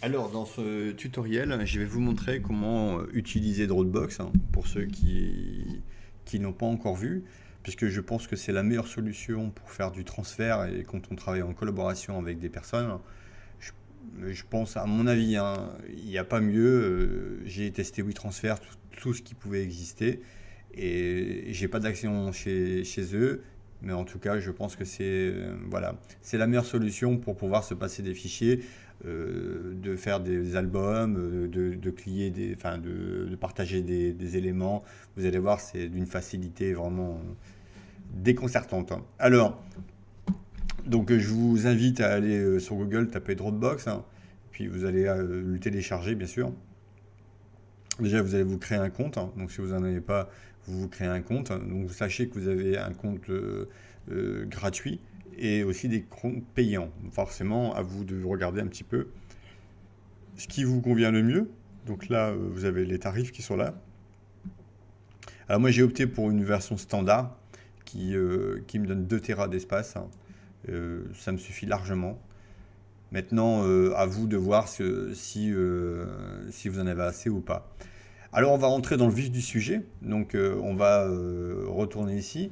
Alors, dans ce tutoriel, je vais vous montrer comment utiliser Dropbox pour ceux qui n'ont pas encore vu, puisque je pense que c'est la meilleure solution pour faire du transfert et quand on travaille en collaboration avec des personnes. Je, je pense, à mon avis, il n'y a pas mieux. J'ai testé WeTransfer, tout ce qui pouvait exister, et j'ai pas d'action chez eux. Mais en tout cas, je pense que voilà, c'est la meilleure solution pour pouvoir se passer des fichiers, de faire des albums, de clier enfin, de partager des éléments. Vous allez voir, c'est d'une facilité vraiment déconcertante. Alors, donc je vous invite à aller sur Google, taper Dropbox, puis vous allez le télécharger, bien sûr. Déjà, vous allez vous créer un compte. Donc, si vous n'en avez pas, vous vous créez un compte. Donc, vous sachez que vous avez un compte gratuit et aussi des comptes payants. Forcément, à vous de regarder un petit peu ce qui vous convient le mieux. Donc là, vous avez les tarifs qui sont là. Alors moi, j'ai opté pour une version standard qui me donne 2 Tera d'espace. Ça me suffit largement. Maintenant, à vous de voir si vous en avez assez ou pas. Alors, on va rentrer dans le vif du sujet. Donc, on va retourner ici.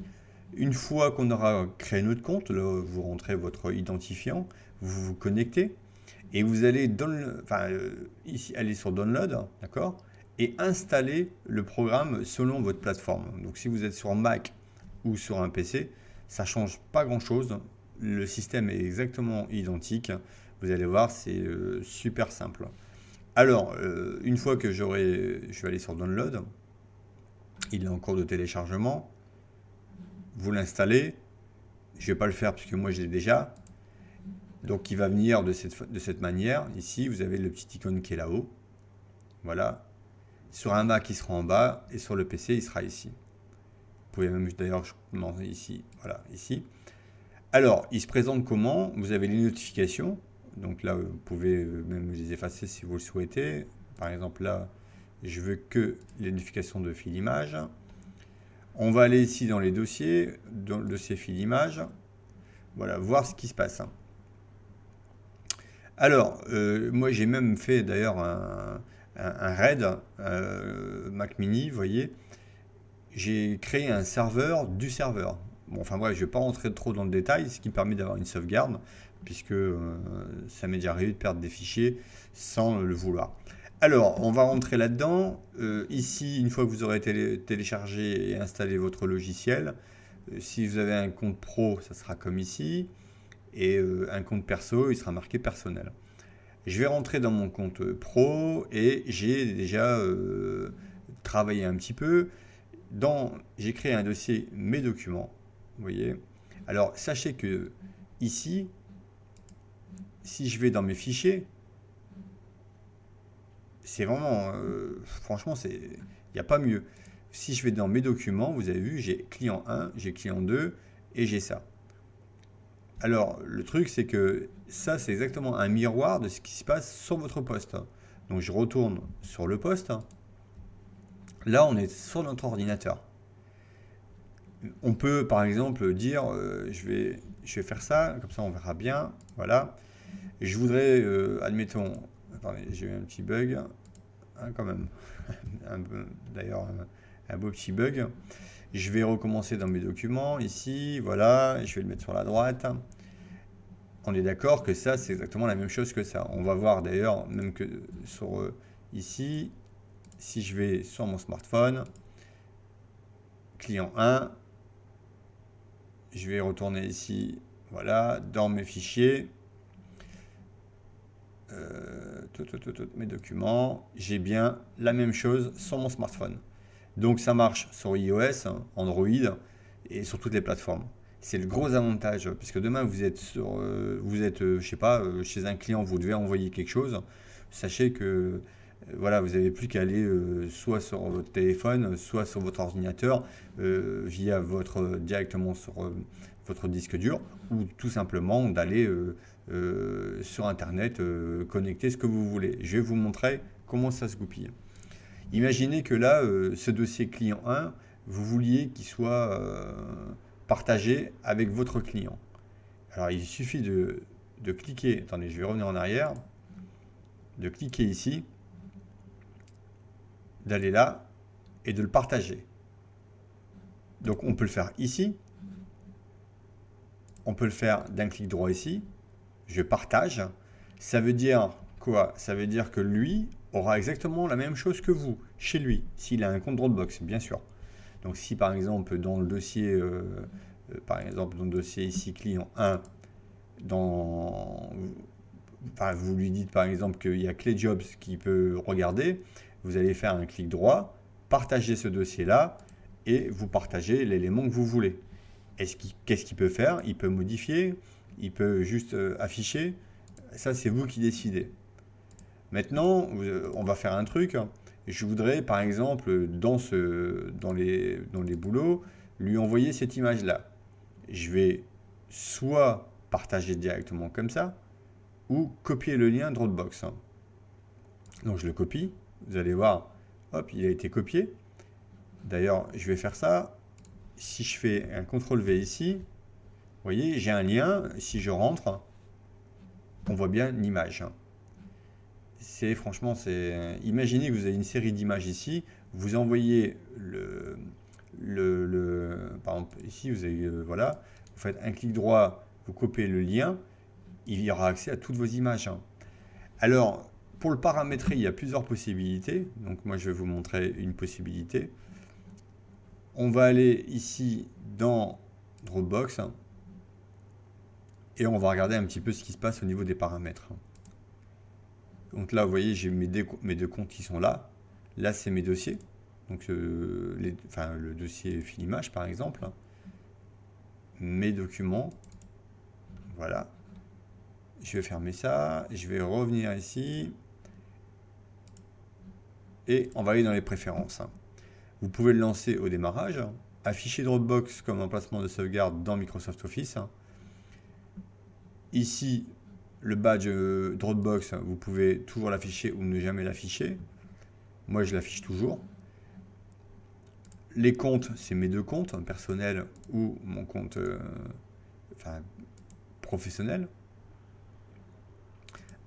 Une fois qu'on aura créé notre compte, là, vous rentrez votre identifiant, vous vous connectez et vous allez ici, aller sur Download, d'accord, et installer le programme selon votre plateforme. Donc, si vous êtes sur Mac ou sur un PC, ça change pas grand-chose. Le système est exactement identique. Vous allez voir, c'est super simple. Alors, une fois que je vais aller sur Download, il est en cours de téléchargement. Vous l'installez. Je ne vais pas le faire puisque moi je l'ai déjà. Donc, il va venir de cette manière. Ici, vous avez le petit icône qui est là-haut. Voilà. Sur un Mac, il sera en bas et sur le PC, il sera ici. Vous pouvez même d'ailleurs commencer ici. Voilà, ici. Alors, il se présente comment? Vous avez les notifications. Donc là, vous pouvez même les effacer si vous le souhaitez. Par exemple, là, je veux que les notifications de fil image. On va aller ici dans les dossiers, dans le dossier fil image. Voilà, voir ce qui se passe. Alors, moi j'ai même fait d'ailleurs un RAID, Mac Mini, vous voyez. J'ai créé un serveur du serveur. Bon, enfin bref, je ne vais pas rentrer trop dans le détail, ce qui me permet d'avoir une sauvegarde, puisque ça m'est déjà arrivé de perdre des fichiers sans le vouloir. Alors, on va rentrer là-dedans. Ici, une fois que vous aurez téléchargé et installé votre logiciel, si vous avez un compte pro, ça sera comme ici, et un compte perso, il sera marqué personnel. Je vais rentrer dans mon compte pro et j'ai déjà travaillé un petit peu. J'ai créé un dossier mes documents, vous voyez. Alors sachez que ici, si je vais dans mes fichiers, c'est vraiment, franchement, il n'y a pas mieux. Si je vais dans mes documents, vous avez vu, j'ai client 1, j'ai client 2 et j'ai ça. Alors le truc, c'est que ça, c'est exactement un miroir de ce qui se passe sur votre poste. Donc je retourne sur le poste. Là, on est sur notre ordinateur. On peut par exemple dire je vais faire ça, comme ça on verra bien. Voilà. Et je voudrais, admettons, attendez, j'ai eu un petit bug, hein, quand même. D'ailleurs, un beau petit bug. Je vais recommencer dans mes documents, ici, voilà, je vais le mettre sur la droite. On est d'accord que ça, c'est exactement la même chose que ça. On va voir d'ailleurs, même que sur ici, si je vais sur mon smartphone, client 1, je vais retourner ici, voilà, dans mes fichiers, mes documents, j'ai bien la même chose sur mon smartphone. Donc ça marche sur iOS, Android et sur toutes les plateformes. C'est le gros avantage, puisque demain je sais pas, chez un client, vous devez envoyer quelque chose. Sachez que voilà, vous n'avez plus qu'à aller soit sur votre téléphone, soit sur votre ordinateur, directement sur votre disque dur, ou tout simplement d'aller sur Internet connecter ce que vous voulez. Je vais vous montrer comment ça se goupille. Imaginez que là, ce dossier client 1, vous vouliez qu'il soit partagé avec votre client. Alors il suffit de cliquer, attendez, je vais revenir en arrière, de cliquer ici, d'aller là et de le partager. Donc on peut le faire ici, on peut le faire d'un clic droit ici, je partage. Ça veut dire quoi? Ça veut dire que lui aura exactement la même chose que vous, chez lui, s'il a un compte Dropbox, bien sûr. Donc si par exemple dans le dossier, ici client 1, vous lui dites par exemple qu'il y a Clé Jobs qui peut regarder, vous allez faire un clic droit, partager ce dossier-là et vous partagez l'élément que vous voulez. Qu'est-ce qu'il peut faire? Il peut modifier, il peut juste afficher. Ça, c'est vous qui décidez. Maintenant, on va faire un truc. Je voudrais, par exemple, dans les boulots, lui envoyer cette image-là. Je vais soit partager directement comme ça, ou copier le lien Dropbox. Donc je le copie. Vous allez voir, hop, il a été copié. D'ailleurs, je vais faire ça. Si je fais un CTRL-V ici, vous voyez, j'ai un lien. Si je rentre, on voit bien l'image. Franchement, imaginez que vous avez une série d'images ici. Vous envoyez par exemple, ici, vous avez, voilà, vous faites un clic droit, vous copiez le lien, il y aura accès à toutes vos images. Alors, pour le paramétrer, il y a plusieurs possibilités. Donc, moi, je vais vous montrer une possibilité. On va aller ici dans Dropbox et on va regarder un petit peu ce qui se passe au niveau des paramètres. Donc là, vous voyez, j'ai mes deux comptes qui sont là. Là, c'est mes dossiers. Donc, le dossier file image, par exemple. Mes documents. Voilà. Je vais fermer ça. Je vais revenir ici. Et on va aller dans les préférences. Vous pouvez le lancer au démarrage. Afficher Dropbox comme emplacement de sauvegarde dans Microsoft Office. Ici, le badge Dropbox, vous pouvez toujours l'afficher ou ne jamais l'afficher. Moi, je l'affiche toujours. Les comptes, c'est mes deux comptes, personnel ou mon compte professionnel.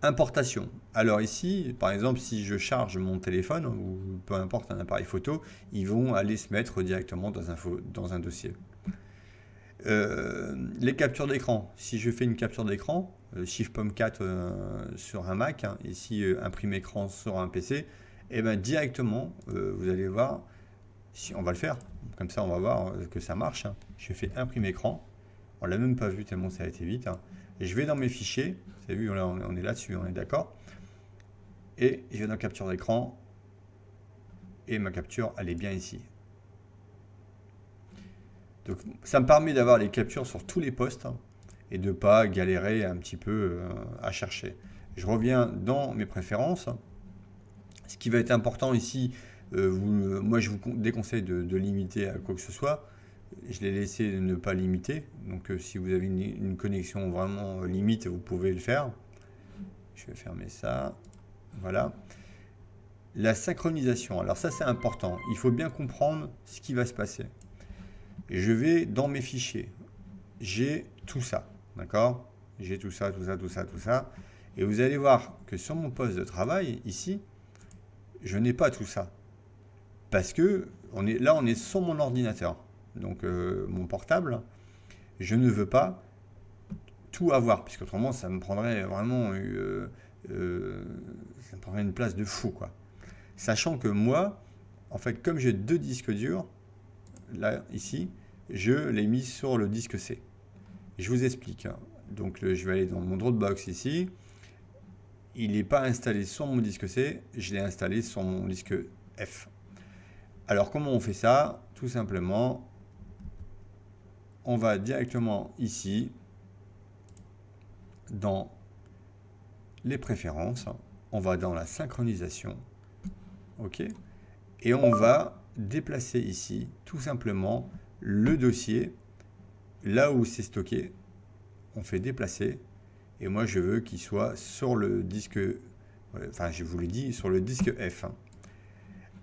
Importation. Alors ici, par exemple, si je charge mon téléphone ou peu importe un appareil photo, ils vont aller se mettre directement dans un dossier. Les captures d'écran. Si je fais une capture d'écran, Shift Pomme 4 sur un Mac, ici imprime écran sur un PC, et bien directement, vous allez voir, si on va le faire, comme ça on va voir que ça marche. Je fais imprime écran, on l'a même pas vu tellement ça a été vite. Et je vais dans mes fichiers, vous avez vu, on est là-dessus, on est d'accord. Et je vais dans capture d'écran, et ma capture, elle est bien ici. Donc ça me permet d'avoir les captures sur tous les postes et de ne pas galérer un petit peu à chercher. Je reviens dans mes préférences. Ce qui va être important ici, moi je vous déconseille de limiter à quoi que ce soit. Je l'ai laissé ne pas limiter. Donc si vous avez une connexion vraiment limite, vous pouvez le faire. Je vais fermer ça. Voilà. La synchronisation. Alors ça c'est important. Il faut bien comprendre ce qui va se passer. Je vais dans mes fichiers. J'ai tout ça. D'accord? J'ai tout ça. Et vous allez voir que sur mon poste de travail, ici, je n'ai pas tout ça. Parce que on est sur mon ordinateur. Donc mon portable, je ne veux pas tout avoir. Puisque autrement, ça me prendrait vraiment ça me prendrait une place de fou, quoi. Sachant que moi, en fait, comme j'ai deux disques durs, là, ici, je l'ai mis sur le disque C. Je vous explique. Donc, je vais aller dans mon Dropbox ici. Il n'est pas installé sur mon disque C, je l'ai installé sur mon disque F. Alors, comment on fait ça? Tout simplement, on va directement ici, dans les préférences, on va dans la synchronisation, ok, et on va déplacer ici, tout simplement, le dossier, là où c'est stocké, on fait déplacer, et moi je veux qu'il soit sur le disque, enfin je vous l'ai dit, sur le disque F.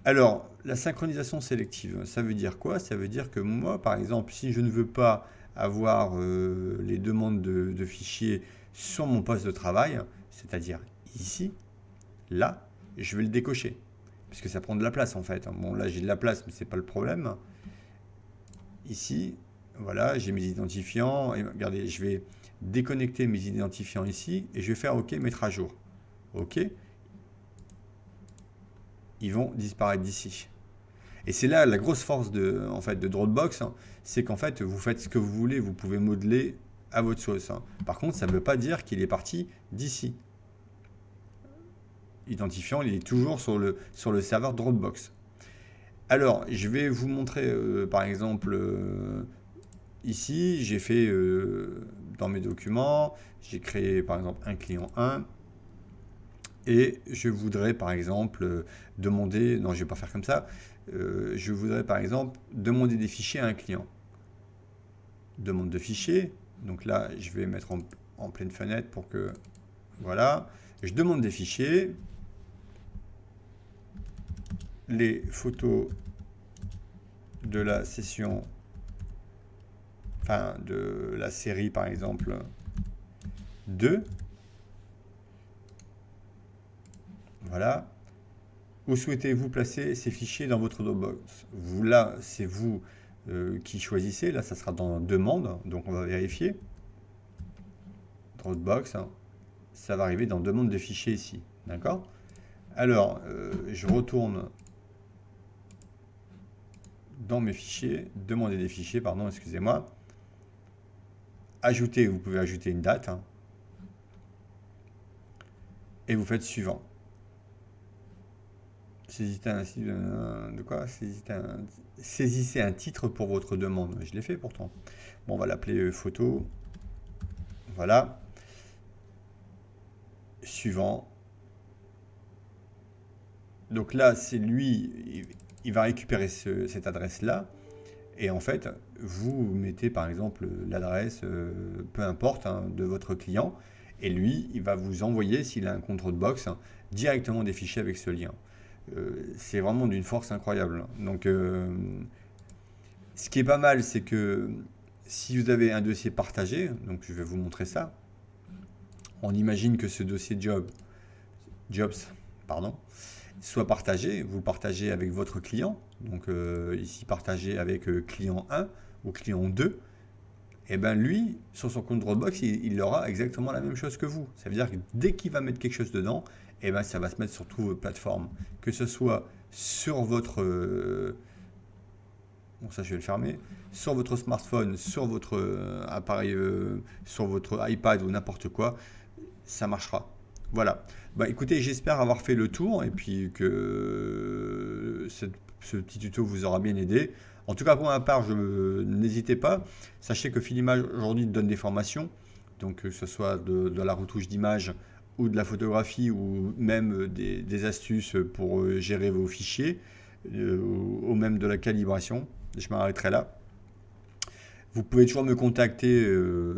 Alors, la synchronisation sélective, ça veut dire quoi? Ça veut dire que moi, par exemple, si je ne veux pas avoir les demandes de fichiers sur mon poste de travail, c'est-à-dire ici, là, je vais le décocher. Puisque ça prend de la place en fait. Bon, là j'ai de la place, mais c'est pas le problème. Ici, voilà, j'ai mes identifiants. Et regardez, je vais déconnecter mes identifiants ici et je vais faire OK, mettre à jour. OK. Ils vont disparaître d'ici. Et c'est là la grosse force en fait, de Dropbox, hein, c'est qu'en fait, vous faites ce que vous voulez, vous pouvez modeler à votre sauce. Hein. Par contre, ça ne veut pas dire qu'il est parti d'ici. Identifiant, il est toujours sur le serveur Dropbox. Alors, je vais vous montrer, par exemple, ici, j'ai fait dans mes documents, j'ai créé par exemple un client 1. Et je voudrais par exemple demander, non je ne vais pas faire comme ça, je voudrais par exemple demander des fichiers à un client. Demande de fichiers, donc là je vais mettre en pleine fenêtre pour que, voilà, je demande des fichiers, les photos de la session, enfin de la série par exemple 2. Voilà. Où souhaitez-vous placer ces fichiers dans votre Dropbox? Là, c'est vous qui choisissez. Là, ça sera dans demande. Donc, on va vérifier. Dropbox, hein, ça va arriver dans demande de fichiers ici. D'accord? Alors, je retourne dans mes fichiers. Demander des fichiers, pardon, excusez-moi. Ajouter, vous pouvez ajouter une date. Hein, et vous faites suivant. Saisissez un titre pour votre demande. Je l'ai fait pourtant. Bon, on va l'appeler photo. Voilà. Suivant. Donc là, c'est lui, il va récupérer cette adresse-là. Et en fait, vous mettez par exemple l'adresse, peu importe, hein, de votre client. Et lui, il va vous envoyer, s'il a un compte Dropbox, hein, directement des fichiers avec ce lien. C'est vraiment d'une force incroyable. Donc, ce qui est pas mal, c'est que si vous avez un dossier partagé, donc je vais vous montrer ça, on imagine que ce dossier jobs, pardon, soit partagé, vous le partagez avec votre client, donc ici partagé avec client 1 ou client 2, et bien lui, sur son compte Dropbox, il aura exactement la même chose que vous. Ça veut dire que dès qu'il va mettre quelque chose dedans, et ben ça va se mettre sur toutes vos plateformes, que ce soit sur votre bon ça je vais le fermer, sur votre smartphone, sur votre appareil, sur votre iPad ou n'importe quoi, ça marchera. Voilà. Bah écoutez, j'espère avoir fait le tour et puis que ce petit tuto vous aura bien aidé. En tout cas pour ma part, n'hésitez pas. Sachez que Filimage aujourd'hui donne des formations, donc que ce soit de la retouche d'image ou de la photographie ou même des astuces pour gérer vos fichiers ou même de la calibration. Je m'arrêterai là. Vous pouvez toujours me contacter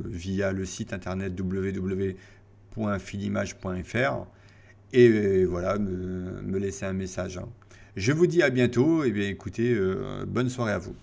via le site internet www.filimage.fr et voilà, me laisser un message. Je vous dis à bientôt et bien écoutez, bonne soirée à vous.